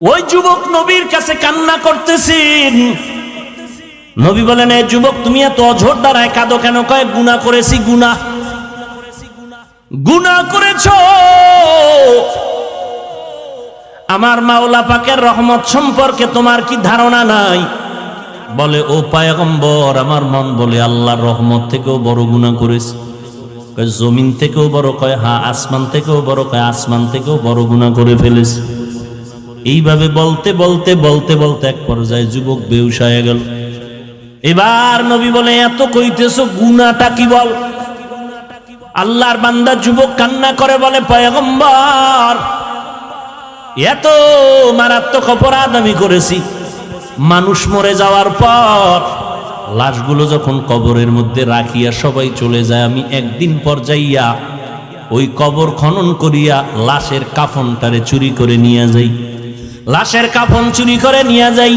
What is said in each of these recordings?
ওই যুবক নবীর কাছে কান্না করতেছেন। নবী বলেন, এই যুবক তুমি এত অঝোর দ্বারায় কাঁদো কেন? কয় গুনাহ করেছি। গুনাহ করেছো, আমার মাওলা পাকের রহমত সম্পর্কে তোমার কি ধারণা নাই? বলে, ও পয়গম্বর, আমার মন বলে আল্লাহর রহমত থেকেও বড় গুনাহ করেছি। কয় জমিন থেকেও বড়? কয় হ্যাঁ। আসমান থেকেও বড়? কয় আসমান থেকেও বড় গুনাহ করে ফেলেছি। এইভাবে বলতে বলতে বলতে বলতে এক পর্যায়ে যুবক বেহুশ হয়ে গেল। এবার নবী বলে, এত কইতেছো, গুনাহটা কি বল? আল্লাহর বান্দা যুবক কান্না করে বলে, পয়গম্বর, এত মারাত্মক অপরাধ আমি করেছি। মানুষ মরে যাওয়ার পর লাশগুলো যখন কবরের মধ্যে রাখিয়া সবাই চলে যায়, আমি একদিন পর যাইয়া ওই কবর খনন করিয়া লাশের কাফনটারে চুরি করে নিয়ে যাই। লাশের কাফন চুরি করে নিয়ে যাই,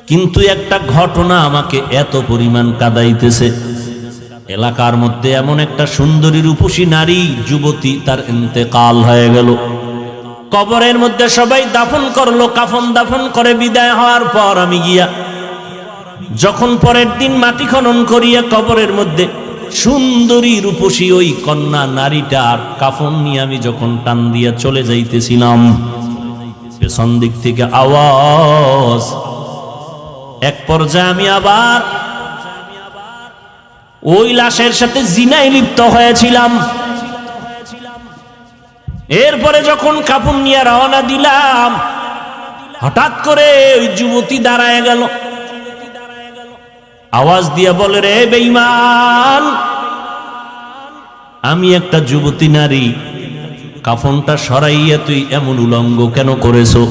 কিন্তু একটা ঘটনা আমাকে এত পরিমাণ কাঁদাইতেছে। এলাকার মধ্যে এমন একটা সুন্দরী রূপসী নারী যুবতী, তার ইন্তেকাল হয়ে গেল। কবরের মধ্যে সবাই দাফন করলো, কাফন দাফন করে বিদায় হওয়ার পর আমি গিয়া যখন পরের দিন মাটি খনন করিয়া কবরের মধ্যে সুন্দরী রূপসী ওই কন্যা নারীটার কাফন নিয়ে আমি যখন টান দিয়া চলে যাইতেছিলাম, পেছন দিক থেকে আওয়াজ। এক পর্যায়ে আমি আবার ওই লাশের সাথে জিনায় লিপ্ত হয়েছিলাম। এরপরে যখন কাফন নিয়ে রওনা দিলাম, হঠাৎ করে ওই যুবতী দাঁড়ায় গেল, আওয়াজ দিয়া বলে, রে বেঈমান, আমি একটা যুবতী নারী, কাফনটা সরাইয়া তুই এমন উলঙ্গ কেন করেছো?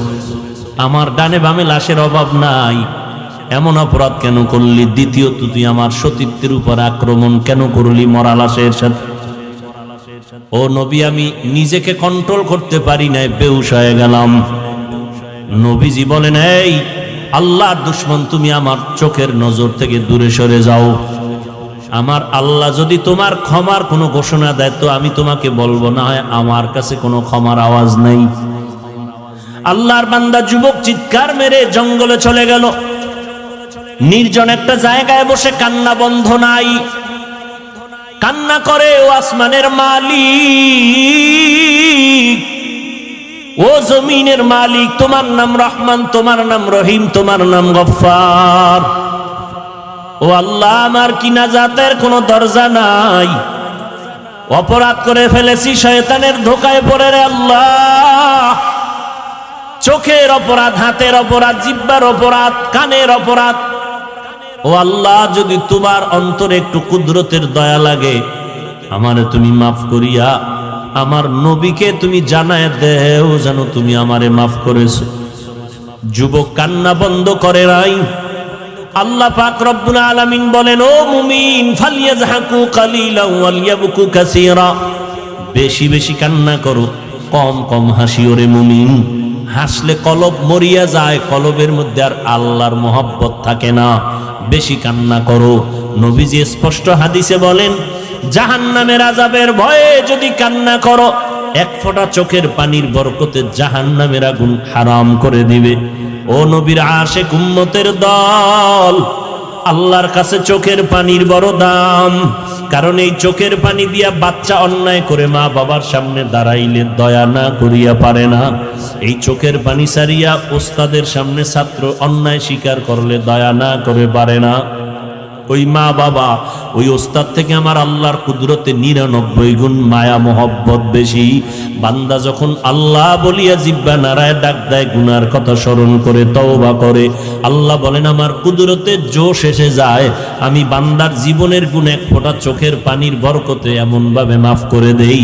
আমার ডানে বামে লাশের অভাব নাই, এমন অপরাধ কেন করলি? দ্বিতীয়ত, তুই আমার সতীত্বের উপর আক্রমণ কেন করলি মরা লাশের সাথে? ও নবী, আমি নিজেকে কন্ট্রোল করতে পারি নাই, বেহুশ হয়ে গেলাম। নবীজি বলেন, এই আল্লাহর দুশমন, তুমি আমার চোখের নজর থেকে দূরে সরে যাও। আমার আল্লাহ যদি তোমার ক্ষমার কোনো ঘোষণা দেয় তো আমি তোমাকে বলবো, না হয় আমার কাছে কোনো ক্ষমার আওয়াজ নেই। আল্লাহর বান্দা যুবক চিৎকার মেরে জঙ্গলে চলে গেল। নির্জন একটা জায়গায় বসে কান্না বন্ধ নাই, কান্না করে, ও আসমানের মালিক, ও জমিনের মালিক, তোমার নাম রহমান, তোমার নাম রহিম, তোমার নাম গফফার। ও আল্লাহ, আমার কি নাজাতের কোনো দরজা নাই? অপরাধ করে ফেলেছি, শয়তানের ধোকায় পড়ে রে আল্লাহ। চোখের অপরাধ, হাতের অপরাধ, জিহ্বার অপরাধ, কানের অপরাধ। ও আল্লাহ, যদি তোমার অন্তরে একটু কুদরতের দয়া লাগে, আমারে তুমি মাফ করিয়া আমার নবীকে তুমি জানায় দেও যেন তুমি আমারে মাফ করেছো। যুবক কান্না বন্ধ করে নাই। আল্লাহ পাক রব্বুল আলামিন বলেন, ও মুমিন, ফালিয়াযহাকু কালিলা ওয়ালিয়াবকু কাসীরা, বেশি বেশি কান্না করো, কম কম হাসিও রে মুমিন। হাসলে কলব মরিয়া যায়, কলবের মধ্যে আর আল্লাহর মহব্বত থাকে না। বেশি কান্না করো। নবীজি স্পষ্ট হাদিসে বলেন, জাহান্নামের আযাবের ভয়ে যদি কান্না করো, এক ফোঁটা চোখের পানির বরকতে জাহান্নামের আগুন হারাম করে দিবে। ও নবীর আশিক উম্মতের দল, আল্লাহর কাছে চোখের পানির বড় দাম। কারণ এই চোখের পানি দিয়া বাচ্চা অন্যায় করে মা বাবার সামনে দাঁড়াইলে দয়া না করিয়া পারে না। এই চোখের পানি সারিয়া ওস্তাদের সামনে ছাত্র অন্যায় স্বীকার করলে দয়া না করে পারে না। ওই মা বাবা, ওই ওস্তাদ থেকে আমার আল্লাহর কুদরতে 99 গুণ মায়া মোহব্বত বেশি। বান্দা যখন আল্লাহ বলিয়া জিহ্বা নাড়ায় ডাক দেয়, গুনার কথা স্মরণ করে তওবা করে, আল্লাহ বলেন আমার কুদরতে জোশ এসে যায়। আমি বান্দার জীবনের গুণ এক ফোঁটা চোখের পানির বরকতে এমন ভাবে মাফ করে দেই,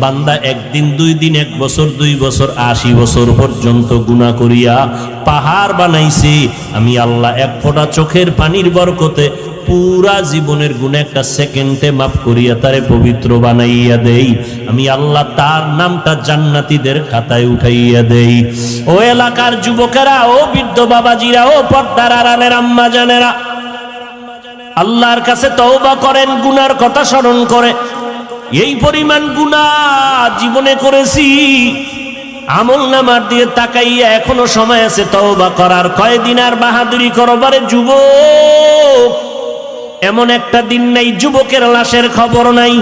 বান্দা একদিন, 2 দিন, 1 বছর, 2 বছর, 80 বছর পর্যন্ত গুনাহ করিয়া পাহাড় বানাইছি, আমি আল্লাহ এক ফোঁটা চোখের পানির বরকতে পুরা জীবনের গুণে একটা সেকেন্ডে মাফ করিয়া তারে পবিত্র বানাইয়া দেই। আমি আল্লাহ তার নামটা জান্নাতীদের খাতায় উঠাইয়া দেই। ও এলাকার যুবকেরা, ও বৃদ্ধ বাবাজিরা, ও পর্দার আড়ালের আম্মা জানেরা, আল্লাহর কাছে তওবা করেন, গুনার কথা স্মরণ করে। এই পরিমাণ গুনাহ জীবনে করেছি, আমল নামার দিয়ে তাকাইয়া এখনো সময় আছে তওবা করার। কয়দিন আর বাহাদুরি করবারে যুবক? এমন একটা দিন নাই যুবকের লাশের খবর নাই।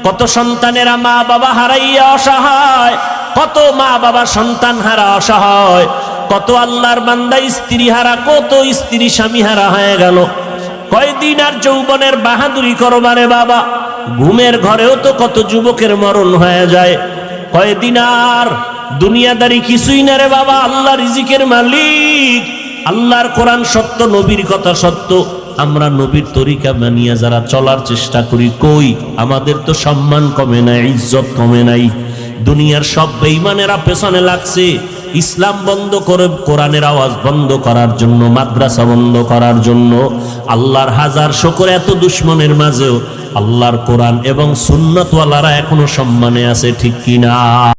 কত সন্তানেরা মা বাবা হারাইয়া অসহায়, কত মা বাবা সন্তান হারা অসহায়, কত আল্লাহর বান্দা স্ত্রী হারা, কত স্ত্রী স্বামী হারা হয়ে গেল। কয়দিন আর যৌবনের বাহাদুরি করবারে বাবা? ঘুমের ঘরেও তো কত যুবকের মরণ হয়ে যায়। কয়দিন আর দুনিয়াদারি কিছুই না রে বাবা। আল্লাহ রিজিকের মালিক, আল্লাহর কোরআন সত্য, নবীর কথা সত্য। আমরা নবীর তরিকা মানিয়া যারা চলার চেষ্টা করি, কই আমাদের তো সম্মান কমে নাই, ইজ্জত কমে নাই। দুনিয়ার সব বেঈমানেরা পেছনে লাগছে ইসলাম বন্ধ করে, কোরআনের আওয়াজ বন্ধ করার জন্য, মাদ্রাসা বন্ধ করার জন্য। আল্লাহর হাজার শুকর, এত দুশ্মনের মাঝেও আল্লাহর কোরআন এবং সুন্নতওয়ালারা এখনো সম্মানে আছে, ঠিক কিনা?